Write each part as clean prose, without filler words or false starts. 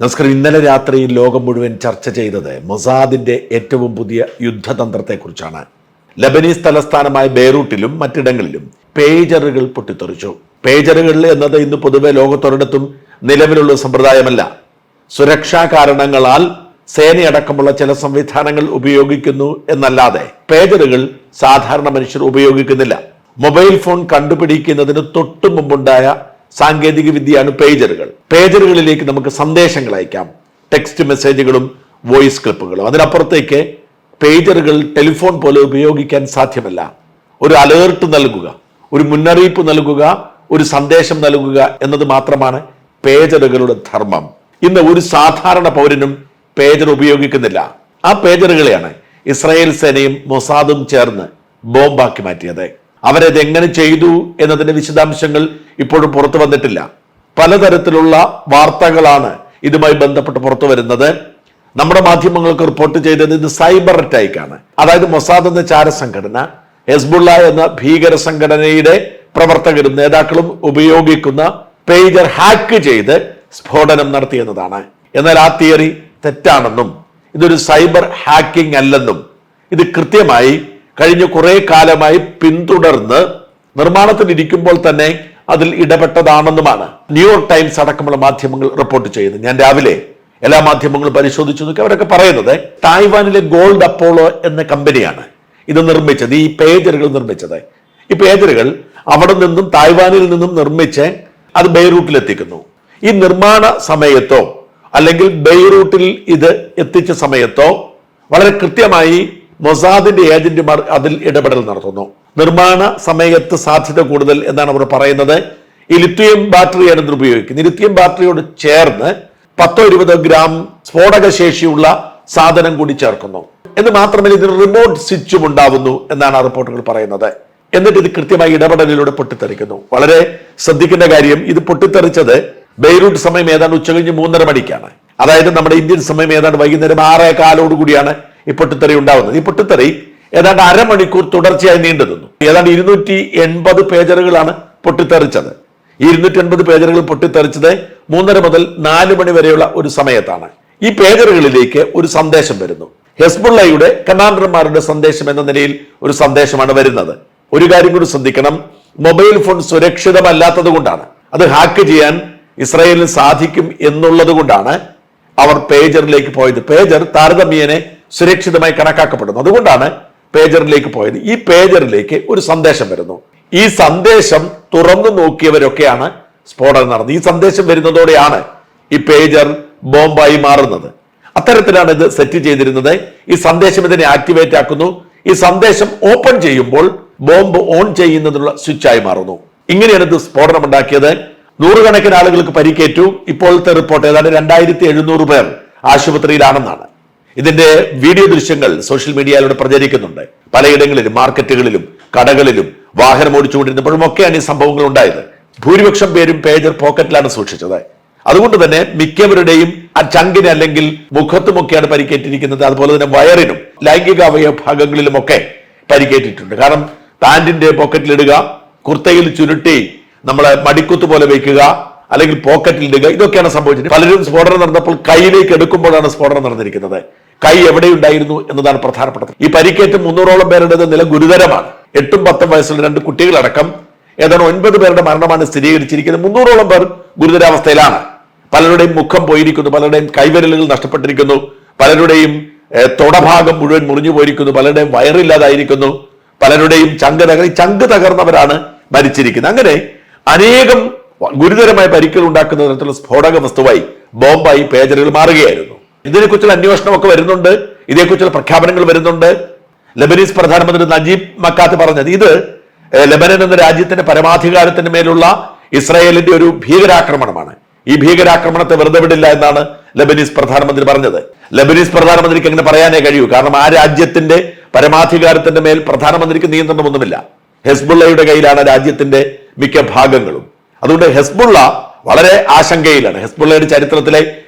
നമസ്കാരം. ഇന്നലെ രാത്രി ലോകം മുഴുവൻ ചർച്ച ചെയ്തത് മൊസാദിന്റെ ഏറ്റവും പുതിയ യുദ്ധതന്ത്രത്തെക്കുറിച്ചാണ്. ലബനീസ് തലസ്ഥാനമായ ബെയ്റൂട്ടിലും മറ്റിടങ്ങളിലും പേജറുകൾ പൊട്ടിത്തെറിച്ചു. പേജറുകൾ എന്നത് ഇന്ന് പൊതുവെ ലോകത്തൊരിടത്തും നിലവിലുള്ള സമ്പ്രദായമല്ല. സുരക്ഷാ കാരണങ്ങളാൽ സേനയടക്കമുള്ള ചില സംവിധാനങ്ങൾ ഉപയോഗിക്കുന്നു എന്നല്ലാതെ പേജറുകൾ സാധാരണ മനുഷ്യർ ഉപയോഗിക്കുന്നില്ല. മൊബൈൽ ഫോൺ കണ്ടുപിടിക്കുന്നതിന് തൊട്ടു മുമ്പുണ്ടായ സാങ്കേതിക വിദ്യയാണ് പേജറുകൾ. പേജറുകളിലേക്ക് നമുക്ക് സന്ദേശങ്ങൾ അയക്കാം, ടെക്സ്റ്റ് മെസ്സേജുകളും വോയിസ് ക്ലിപ്പുകളും. അതിനപ്പുറത്തേക്ക് പേജറുകൾ ടെലിഫോൺ പോലെ ഉപയോഗിക്കാൻ സാധ്യമല്ല. ഒരു അലേർട്ട് നൽകുക, ഒരു മുന്നറിയിപ്പ് നൽകുക, ഒരു സന്ദേശം നൽകുക എന്നത് മാത്രമാണ് പേജറുകളുടെ ധർമ്മം. ഇന്ന് ഒരു സാധാരണ പൗരനും പേജർ ഉപയോഗിക്കുന്നില്ല. ആ പേജറുകളെയാണ് ഇസ്രായേൽ സേനയും മൊസാദും ചേർന്ന് ബോംബാക്കി മാറ്റിയത്. അവരത് എങ്ങനെ ചെയ്തു എന്നതിന്റെ വിശദാംശങ്ങൾ ഇപ്പോഴും പുറത്തു വന്നിട്ടില്ല. പലതരത്തിലുള്ള വാർത്തകളാണ് ഇതുമായി ബന്ധപ്പെട്ട് പുറത്തു വരുന്നത്. നമ്മുടെ മാധ്യമങ്ങൾക്ക് റിപ്പോർട്ട് ചെയ്തത് ഇത് സൈബർ അറ്റാക്കാണ്. അതായത് മൊസാദ് എന്ന ചാരസംഘടന ഹെസ്ബുള്ള എന്ന ഭീകര സംഘടനയുടെ പ്രവർത്തകരും നേതാക്കളും ഉപയോഗിക്കുന്ന പേജർ ഹാക്ക് ചെയ്ത് സ്ഫോടനം നടത്തിയെന്നതാണ്. എന്നാൽ ആ തിയറി തെറ്റാണെന്നും ഇതൊരു സൈബർ ഹാക്കിംഗ് അല്ലെന്നും ഇത് കൃത്യമായി കഴിഞ്ഞ കുറെ കാലമായി പിന്തുടർന്ന് നിർമ്മാണത്തിലിരിക്കുമ്പോൾ തന്നെ അതിൽ ഇടപെട്ടതാണെന്നുമാണ് ന്യൂയോർക്ക് ടൈംസ് അടക്കമുള്ള മാധ്യമങ്ങൾ റിപ്പോർട്ട് ചെയ്യുന്നത്. ഞാൻ രാവിലെ എല്ലാ മാധ്യമങ്ങളും പരിശോധിച്ചു നോക്കി. അവരൊക്കെ പറയുന്നത് തായ്വാനിലെ ഗോൾഡ് അപ്പോളോ എന്ന കമ്പനിയാണ് ഇത് നിർമ്മിച്ചത്, ഈ പേജറുകൾ നിർമ്മിച്ചത്. ഈ പേജറുകൾ അവിടെ നിന്നും തായ്വാനിൽ നിന്നും നിർമ്മിച്ച് അത് ബെയ്റൂട്ടിൽ എത്തിക്കുന്നു. ഈ നിർമ്മാണ സമയത്തോ അല്ലെങ്കിൽ ബെയ്റൂട്ടിൽ ഇത് എത്തിച്ച സമയത്തോ വളരെ കൃത്യമായി മൊസാദിന്റെ ഏജന്റുമാർ അതിൽ ഇടപെടൽ നടത്തുന്നു. നിർമ്മാണ സമയത്ത് സാധ്യത കൂടുതൽ എന്നാണ് അവർ പറയുന്നത്. ഈ ലിഥിയം ബാറ്ററിയാണ് ഇത് ഉപയോഗിക്കുന്നത്. ലിഥിയം ബാറ്ററിയോട് ചേർന്ന് 10-20 ഗ്രാം സ്ഫോടക ശേഷിയുള്ള സാധനം കൂടി ചേർക്കുന്നു. എന്ന് മാത്രമല്ല ഇതിന് റിമോട്ട് സ്വിച്ചും ഉണ്ടാവുന്നു എന്നാണ് ആ റിപ്പോർട്ടുകൾ പറയുന്നത്. എന്നിട്ട് ഇത് കൃത്യമായി ഇടപെടലിലൂടെ പൊട്ടിത്തെറിക്കുന്നു. വളരെ ശ്രദ്ധിക്കേണ്ട കാര്യം, ഇത് പൊട്ടിത്തെറിച്ചത് ബെയ്റൂട്ട് സമയം ഏതാണ്ട് ഉച്ചകഴിഞ്ഞ് 3:30 മണിക്കാണ്. അതായത് നമ്മുടെ ഇന്ത്യൻ സമയം ഏതാണ്ട് വൈകുന്നേരം 6:15 കൂടിയാണ് ഈ പൊട്ടിത്തെറി ഉണ്ടാവുന്നത്. ഈ പൊട്ടിത്തെറി ഏതാണ്ട് അരമണിക്കൂർ തുടർച്ചയായി നീണ്ടു നിന്നു. ഏതാണ്ട് 280 പേജറുകളാണ് പൊട്ടിത്തെറിച്ചത്. ഈ 280 പേജറുകൾ പൊട്ടിത്തെറിച്ചത് 3:30 മുതൽ 4 മണി വരെയുള്ള ഒരു സമയത്താണ്. ഈ പേജറുകളിലേക്ക് ഒരു സന്ദേശം വരുന്നു. ഹെസ്ബുള്ളയുടെ കമാൻഡർമാരുടെ സന്ദേശം എന്ന നിലയിൽ ഒരു സന്ദേശമാണ് വരുന്നത്. ഒരു കാര്യം കൂടി ശ്രദ്ധിക്കണം, മൊബൈൽ ഫോൺ സുരക്ഷിതമല്ലാത്തത് കൊണ്ടാണ്, അത് ഹാക്ക് ചെയ്യാൻ ഇസ്രായേലിന് സാധിക്കും എന്നുള്ളത് കൊണ്ടാണ് അവർ പേജറിലേക്ക് പോയത്. പേജർ താരതമ്യേന സുരക്ഷിതമായി കണക്കാക്കപ്പെടുന്നു, അതുകൊണ്ടാണ് പേജറിലേക്ക് പോയത്. ഈ പേജറിലേക്ക് ഒരു സന്ദേശം വരുന്നു. ഈ സന്ദേശം തുറന്നു നോക്കിയവരൊക്കെയാണ് സ്ഫോടനം നടന്നത്. ഈ സന്ദേശം വരുന്നതോടെയാണ് ഈ പേജർ ബോംബായി മാറുന്നത്. അത്തരത്തിലാണ് ഇത് സെറ്റ് ചെയ്തിരുന്നത്. ഈ സന്ദേശം ഇതിനെ ആക്ടിവേറ്റ് ആക്കുന്നു. ഈ സന്ദേശം ഓപ്പൺ ചെയ്യുമ്പോൾ ബോംബ് ഓൺ ചെയ്യുന്നതിനുള്ള സ്വിച്ചായി മാറുന്നു. ഇങ്ങനെയാണ് ഇത് സ്ഫോടനം ഉണ്ടാക്കിയത്. നൂറുകണക്കിന് ആളുകൾക്ക് പരിക്കേറ്റു. ഇപ്പോഴത്തെ റിപ്പോർട്ട് ഏതാണ്ട് 2700 പേർ ആശുപത്രിയിലാണെന്നാണ്. ഇതിന്റെ വീഡിയോ ദൃശ്യങ്ങൾ സോഷ്യൽ മീഡിയയിലൂടെ പ്രചരിക്കുന്നുണ്ട്. പലയിടങ്ങളിലും മാർക്കറ്റുകളിലും കടകളിലും വാഹനം ഓടിച്ചുകൊണ്ടിരുന്നപ്പോഴും ഒക്കെയാണ് ഈ സംഭവങ്ങൾ ഉണ്ടായത്. ഭൂരിപക്ഷം പേരും പേജർ പോക്കറ്റിലാണ് സൂക്ഷിച്ചത്. അതുകൊണ്ട് തന്നെ മിക്കവരുടെയും ആ ചങ്കിന് അല്ലെങ്കിൽ മുഖത്തുമൊക്കെയാണ് പരിക്കേറ്റിരിക്കുന്നത്. അതുപോലെ തന്നെ വയറിനും ലൈംഗിക അവയവ ഭാഗങ്ങളിലുമൊക്കെ പരിക്കേറ്റിട്ടുണ്ട്. കാരണം പാന്റിന്റെ പോക്കറ്റിലിടുക, കുർത്തയിൽ ചുരുട്ടി നമ്മളെ മടിക്കുത്ത് പോലെ വയ്ക്കുക, അല്ലെങ്കിൽ പോക്കറ്റിൽ ഇടുക, ഇതൊക്കെയാണ് സംഭവിച്ചത്. പലരും സ്ഫോടനം നടന്നപ്പോൾ കൈയിലേക്ക് എടുക്കുമ്പോഴാണ് സ്ഫോടനം നടന്നിരിക്കുന്നത്. കൈ എവിടെയുണ്ടായിരുന്നു എന്നതാണ് പ്രധാനപ്പെട്ടത്. ഈ പരിക്കേറ്റ 300ഓളം പേരുടെ നില ഗുരുതരമാണ്. 8-10 വയസ്സുള്ള 2 കുട്ടികളടക്കം ഏതാണ്ട് 9 പേരുടെ മരണമാണ് സ്ഥിരീകരിച്ചിരിക്കുന്നത്. 300ഓളം പേർ ഗുരുതരാവസ്ഥയിലാണ്. പലരുടെയും മുഖം പോയിരിക്കുന്നു, പലരുടെയും കൈവിരലുകൾ നഷ്ടപ്പെട്ടിരിക്കുന്നു, പലരുടെയും തൊടഭാഗം മുഴുവൻ മുറിഞ്ഞു പോയിരിക്കുന്നു, പലരുടെയും വയറില്ലാതായിരിക്കുന്നു, പലരുടെയും ചങ്ക് തകർന്നവരാണ് മരിച്ചിരിക്കുന്നത്. അങ്ങനെ അനേകം ഗുരുതരമായ പരിക്കുകൾ ഉണ്ടാക്കുന്ന തരത്തിലുള്ള സ്ഫോടക വസ്തുവായി ബോംബായി പേജറുകൾ മാറുകയായിരുന്നു. ഇതിനെക്കുറിച്ചുള്ള അന്വേഷണമൊക്കെ വരുന്നുണ്ട്, ഇതേക്കുറിച്ചുള്ള പ്രഖ്യാപനങ്ങൾ വരുന്നുണ്ട്. ലബനീസ് പ്രധാനമന്ത്രി നജീബ് മക്കാത്ത് പറഞ്ഞത് ഇത് ലെബനൻ എന്ന രാജ്യത്തിന്റെ പരമാധികാരത്തിന് മേലുള്ള ഇസ്രായേലിന്റെ ഒരു ഭീകരാക്രമണമാണ്. ഈ ഭീകരാക്രമണത്തെ വെറുതെ വിടില്ല എന്നാണ് ലബനീസ് പ്രധാനമന്ത്രി പറഞ്ഞത്. ലബനീസ് പ്രധാനമന്ത്രിക്ക് അങ്ങനെ പറയാനേ കഴിയൂ. കാരണം ആ രാജ്യത്തിന്റെ പരമാധികാരത്തിന്റെ മേൽ പ്രധാനമന്ത്രിക്ക് നിയന്ത്രണമൊന്നുമില്ല. ഹെസ്ബുള്ളയുടെ കയ്യിലാണ് രാജ്യത്തിന്റെ മിക്ക ഭാഗങ്ങളും. അതുകൊണ്ട് ഹെസ്ബുള്ള വളരെ ആശങ്കയിലാണ്. ഹെസ്ബുള്ളയുടെ ചരിത്രത്തിലെ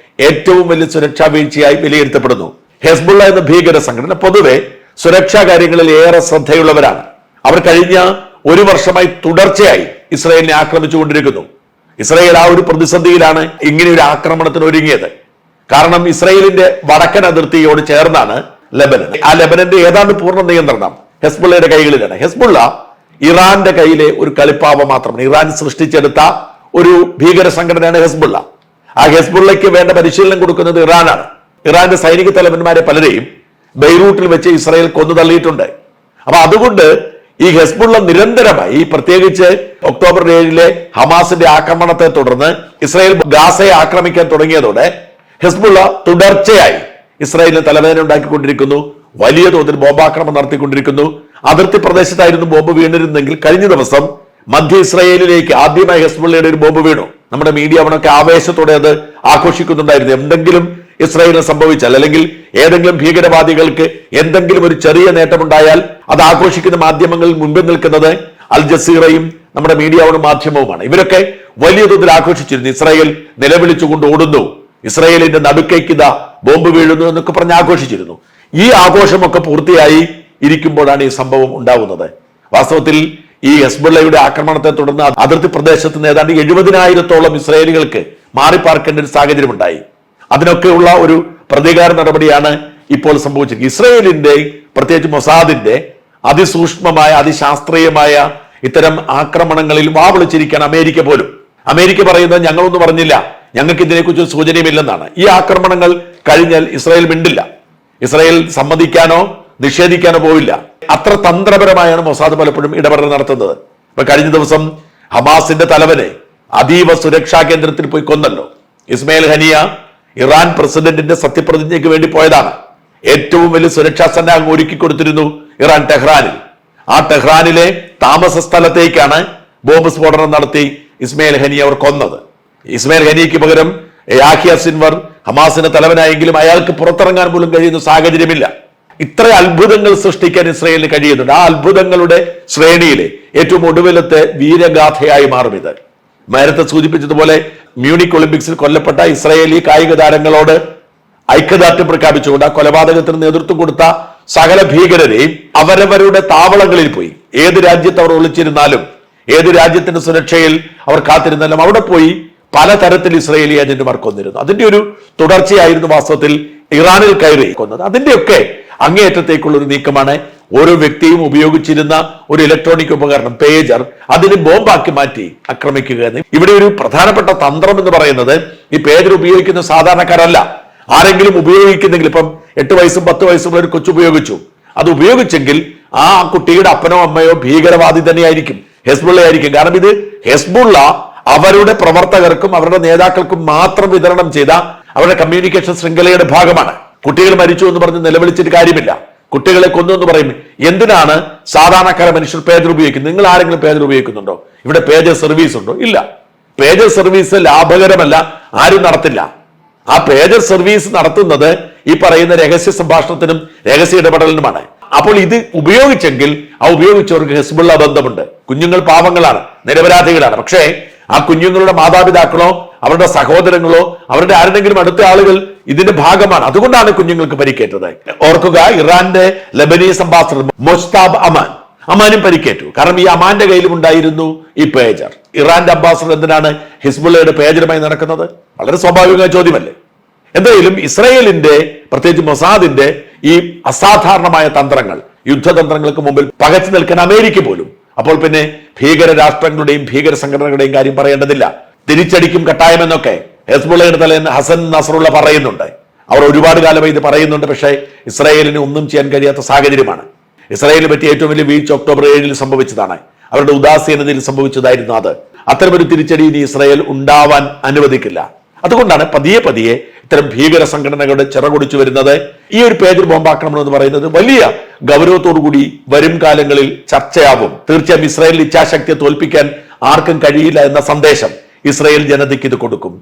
ഏറ്റവും വലിയ സുരക്ഷാ വീഴ്ചയായി വിലയിരുത്തപ്പെടുന്നു. ഹെസ്ബുള്ള എന്ന ഭീകര സംഘടന പൊതുവെ സുരക്ഷാ കാര്യങ്ങളിൽ ഏറെ ശ്രദ്ധയുള്ളവരാണ്. അവർ കഴിഞ്ഞ 1 വർഷമായി തുടർച്ചയായി ഇസ്രായേലിനെ ആക്രമിച്ചുകൊണ്ടിരിക്കുന്നു. ഇസ്രായേൽ ആ ഒരു പ്രതിസന്ധിയിലാണ് ഇങ്ങനെ ഒരു ആക്രമണത്തിന് ഒരുങ്ങിയത്. കാരണം ഇസ്രയേലിന്റെ വടക്കൻ അതിർത്തിയോട് ചേർന്നാണ് ലെബനൻ. ആ ലെബനന്റെ ഏതാണ്ട് പൂർണ്ണ നിയന്ത്രണം ഹെസ്ബുള്ളയുടെ കൈകളിലാണ്. ഹെസ്ബുള്ള ഇറാന്റെ കയ്യിലെ ഒരു കളിപ്പാവ മാത്രമാണ്. ഇറാൻ സൃഷ്ടിച്ചെടുത്ത ഒരു ഭീകര സംഘടനയാണ് ഹെസ്ബുള്ള. ആ ഹെസ്ബുള്ളയ്ക്ക് വേണ്ട പരിശീലനം കൊടുക്കുന്നത് ഇറാനാണ്. ഇറാന്റെ സൈനിക തലവന്മാരെ പലരെയും ബെയ്റൂട്ടിൽ വെച്ച് ഇസ്രായേൽ കൊന്നു തള്ളിയിട്ടുണ്ട്. അപ്പൊ അതുകൊണ്ട് ഈ ഹെസ്ബുള്ള നിരന്തരമായി, പ്രത്യേകിച്ച് ഒക്ടോബർ 7 ഹമാസിന്റെ ആക്രമണത്തെ തുടർന്ന് ഇസ്രായേൽ ഗാസയെ ആക്രമിക്കാൻ തുടങ്ങിയതോടെ ഹെസ്ബുള്ള തുടർച്ചയായി ഇസ്രായേലിന് തലവേദന ഉണ്ടാക്കിക്കൊണ്ടിരിക്കുന്നു. വലിയ തോതിൽ ബോംബാക്രമണം നടത്തിക്കൊണ്ടിരിക്കുന്നു. അതിർത്തി പ്രദേശത്തായിരുന്നു ബോംബ് വീണിരുന്നെങ്കിൽ കഴിഞ്ഞ ദിവസം മധ്യ ഇസ്രായേലിലേക്ക് ആദ്യമായി ഹെസ്ബുള്ളയുടെ ഒരു ബോംബ് വീണു. നമ്മുടെ മീഡിയ അവനൊക്കെ ആവേശത്തോടെ അത് ആഘോഷിക്കുന്നുണ്ടായിരുന്നു. എന്തെങ്കിലും ഇസ്രായേലിന് സംഭവിച്ചാൽ, അല്ലെങ്കിൽ ഏതെങ്കിലും ഭീകരവാദികൾക്ക് എന്തെങ്കിലും ഒരു ചെറിയ നേട്ടമുണ്ടായാൽ അത് ആഘോഷിക്കുന്ന മാധ്യമങ്ങളിൽ മുൻപിൽ നിൽക്കുന്നത് അൽ ജസീറയും നമ്മുടെ മീഡിയ മാധ്യമവുമാണ്. ഇവരൊക്കെ വലിയ തോതിൽ ആഘോഷിച്ചിരുന്നു. ഇസ്രായേൽ നിലവിളിച്ചുകൊണ്ട് ഓടുന്നു, ഇസ്രായേലിന്റെ നടുക്കേക്ക് ഇതാ ബോംബ് വീഴുന്നു എന്നൊക്കെ പറഞ്ഞ് ആഘോഷിച്ചിരുന്നു. ഈ ആഘോഷമൊക്കെ പൂർത്തിയായി ഇരിക്കുമ്പോഴാണ് ഈ സംഭവം ഉണ്ടാവുന്നത്. വാസ്തവത്തിൽ ഈ ഹെസ്ബുള്ളയുടെ ആക്രമണത്തെ തുടർന്ന് അതിർത്തി പ്രദേശത്ത് നിന്ന് ഏതാണ്ട് 70,000-ഓളം ഇസ്രായേലികൾക്ക് മാറിപ്പാർക്കേണ്ട ഒരു സാഹചര്യം ഉണ്ടായി. അതിനൊക്കെയുള്ള ഒരു പ്രതികാര നടപടിയാണ് ഇപ്പോൾ സംഭവിച്ചിരിക്കുന്നത്. ഇസ്രായേലിന്റെ, പ്രത്യേകിച്ച് മൊസാദിന്റെ അതിസൂക്ഷ്മമായ, അതിശാസ്ത്രീയമായ ഇത്തരം ആക്രമണങ്ങളിൽ വാവിളിച്ചിരിക്കുകയാണ് അമേരിക്ക പോലും. അമേരിക്ക പറയുന്നത് ഞങ്ങളൊന്നും പറഞ്ഞില്ല, ഞങ്ങൾക്ക് ഇതിനെക്കുറിച്ച് സൂചനയുമില്ലെന്നാണ്. ഈ ആക്രമണങ്ങൾ കഴിഞ്ഞാൽ ഇസ്രായേൽ മിണ്ടില്ല. ഇസ്രായേൽ സമ്മതിക്കാനോ നിഷേധിക്കാനോ പോവില്ല. അത്ര തന്ത്രപരമായാണ് മൊസാദ് പലപ്പോഴും ഇടപെടൽ നടത്തുന്നത്. ഇപ്പൊ കഴിഞ്ഞ ദിവസം ഹമാസിന്റെ തലവനെ അതീവ സുരക്ഷാ കേന്ദ്രത്തിൽ പോയി കൊന്നല്ലോ. ഇസ്മായിൽ ഹനിയ ഇറാൻ പ്രസിഡന്റിന്റെ സത്യപ്രതിജ്ഞയ്ക്ക് വേണ്ടി പോയതാണ്. ഏറ്റവും വലിയ സുരക്ഷാ സന്നാഹം ഒരുക്കി കൊടുത്തിരുന്നു ഇറാൻ ടെഹ്റാനിൽ. ആ ടെഹ്റാനിലെ താമസ സ്ഥലത്തേക്കാണ് ബോംബ് സ്ഫോടനം നടത്തി ഇസ്മായിൽ ഹനിയ അവർ കൊന്നത്. ഇസ്മായിൽ ഹനിയയ്ക്ക് പകരം യാഹിയ സിൻവർ ഹമാസിന്റെ തലവനായെങ്കിലും അയാൾക്ക് പുറത്തിറങ്ങാൻ പോലും കഴിയുന്ന സാഹചര്യമില്ല. ഇത്ര അത്ഭുതങ്ങൾ സൃഷ്ടിക്കാൻ ഇസ്രായേലിന് കഴിയുന്നുണ്ട്. ആ അത്ഭുതങ്ങളുടെ ശ്രേണിയിലെ ഏറ്റവും ഒടുവിലത്തെ വീരഗാഥയായി മാറും ഇത്. നേരത്തെ സൂചിപ്പിച്ചതുപോലെ മ്യൂണിക് ഒളിമ്പിക്സിൽ കൊല്ലപ്പെട്ട ഇസ്രായേലി കായിക താരങ്ങളോട് ഐക്യദാർഢ്യം പ്രഖ്യാപിച്ചുകൊണ്ട് ആ കൊലപാതകത്തിന് നേതൃത്വം കൊടുത്ത സകല ഭീകരരെയും അവരവരുടെ താവളങ്ങളിൽ പോയി, ഏത് രാജ്യത്ത് അവർ ഒളിച്ചിരുന്നാലും, ഏത് രാജ്യത്തിന്റെ സുരക്ഷയിൽ അവർ കാത്തിരുന്നാലും അവിടെ പോയി പലതരത്തിൽ ഇസ്രായേലി ഏജന്റുമാർ കൊന്നിരുന്നു. അതിന്റെ ഒരു തുടർച്ചയായിരുന്നു വാസ്തവത്തിൽ ഇറാനിൽ കയറി കൊന്നത്. അതിന്റെയൊക്കെ അങ്ങേയറ്റത്തേക്കുള്ള ഒരു നീക്കമാണ് ഓരോ വ്യക്തിയും ഉപയോഗിച്ചിരുന്ന ഒരു ഇലക്ട്രോണിക് ഉപകരണം, പേജർ, അതിന് ബോംബാക്കി മാറ്റി ആക്രമിക്കുക എന്ന്. ഇവിടെ ഒരു പ്രധാനപ്പെട്ട തന്ത്രം എന്ന് പറയുന്നത് ഈ പേജർ ഉപയോഗിക്കുന്ന സാധാരണക്കാരല്ല. ആരെങ്കിലും ഉപയോഗിക്കുന്നെങ്കിൽ, ഇപ്പം 8 വയസ്സും 10 വയസ്സുള്ള ഒരു കൊച്ചു ഉപയോഗിച്ചു, അത് ഉപയോഗിച്ചെങ്കിൽ ആ കുട്ടിയുടെ അപ്പനോ അമ്മയോ ഭീകരവാദി തന്നെയായിരിക്കും, ഹെസ്ബുള്ള ആയിരിക്കും. കാരണം ഇത് ഹെസ്ബുള്ള അവരുടെ പ്രവർത്തകർക്കും അവരുടെ നേതാക്കൾക്കും മാത്രം വിതരണം ചെയ്ത അവരുടെ കമ്മ്യൂണിക്കേഷൻ ശൃംഖലയുടെ ഭാഗമാണ്. കുട്ടികൾ മരിച്ചു എന്ന് പറഞ്ഞ് നിലവിളിച്ചിട്ട് കാര്യമില്ല. കുട്ടികളെ കൊന്നു എന്ന് പറയും. എന്തിനാണ് സാധാരണക്കാര മനുഷ്യർ പേജർ ഉപയോഗിക്കുന്നത്? നിങ്ങൾ ആരെങ്കിലും പേജർ ഉപയോഗിക്കുന്നുണ്ടോ? ഇവിടെ പേജർ സർവീസ് ഉണ്ടോ? ഇല്ല. പേജർ സർവീസ് ലാഭകരമല്ല, ആരും നടത്തില്ല. ആ പേജർ സർവീസ് നടത്തുന്നത് ഈ പറയുന്ന രഹസ്യ സംഭാഷണത്തിനും രഹസ്യ ഇടപെടലിനുമാണ്. അപ്പോൾ ഇത് ഉപയോഗിച്ചെങ്കിൽ ആ ഉപയോഗിച്ചവർക്ക് ഹെസ്ബുള്ള ബന്ധമുണ്ട്. കുഞ്ഞുങ്ങൾ പാവങ്ങളാണ്, നിരപരാധികളാണ്. പക്ഷേ ആ കുഞ്ഞുങ്ങളുടെ മാതാപിതാക്കളോ അവരുടെ സഹോദരങ്ങളോ അവരുടെ ആരുടെങ്കിലും അടുത്ത ആളുകൾ ഇതിന്റെ ഭാഗമാണ്. അതുകൊണ്ടാണ് കുഞ്ഞുങ്ങൾക്ക് പരിക്കേറ്റത്. ഓർക്കുക, ഇറാന്റെ ലെബനീസ് അംബാസഡർ മൊസ്താബ് അമാനും പരിക്കേറ്റു. കാരണം ഈ അമാന്റെ കയ്യിലും ഉണ്ടായിരുന്നു ഈ പേജർ. ഇറാന്റെ അംബാസഡർ എന്തിനാണ് ഹിസ്ബുള്ളയുടെ പേജറുമായി നടക്കുന്നത്? വളരെ സ്വാഭാവികമായ ചോദ്യമല്ലേ? എന്തായാലും ഇസ്രായേലിന്റെ, പ്രത്യേകിച്ച് മൊസാദിന്റെ ഈ അസാധാരണമായ തന്ത്രങ്ങൾ, യുദ്ധതന്ത്രങ്ങൾക്ക് മുമ്പിൽ പകച്ചു നിൽക്കാൻ അമേരിക്ക പോലും. അപ്പോൾ പിന്നെ ഭീകര രാഷ്ട്രങ്ങളുടെയും ഭീകര സംഘടനകളുടെയും കാര്യം പറയേണ്ടതില്ല. തിരിച്ചടിക്കും കട്ടായമെന്നൊക്കെ ഹെസ്ബുള്ളയുടെ തലേന്ന് ഹസൻ നസറുള്ള പറയുന്നുണ്ട്. അവർ ഒരുപാട് കാലമായി ഇത് പറയുന്നുണ്ട്. പക്ഷേ ഇസ്രായേലിന് ഒന്നും ചെയ്യാൻ കഴിയാത്ത സാഹചര്യമാണ്. ഇസ്രായേലിനെ പറ്റി ഏറ്റവും വലിയ വീഴ്ച ഒക്ടോബർ 7 സംഭവിച്ചതാണ്. അവരുടെ ഉദാസീനതയിൽ സംഭവിച്ചതായിരുന്നു അത്. അത്തരമൊരു തിരിച്ചടി ഇനി ഇസ്രായേൽ ഉണ്ടാവാൻ അനുവദിക്കില്ല. അതുകൊണ്ടാണ് പതിയെ പതിയെ ഇത്തരം ഭീകര സംഘടനകളുടെ ചിറകൊടിച്ചു വരുന്നത്. ഈ ഒരു പേജർ ബോംബാക്രമണം എന്ന് പറയുന്നത് വലിയ ഗൗരവത്തോടുകൂടി വരും കാലങ്ങളിൽ ചർച്ചയാവും. തീർച്ചയായും ഇസ്രായേലിൽ ഇച്ഛാശക്തിയെ തോൽപ്പിക്കാൻ ആർക്കും കഴിയില്ല എന്ന സന്ദേശം ഇസ്രായേൽ ജനതയ്ക്ക് ഇത് കൊടുക്കും.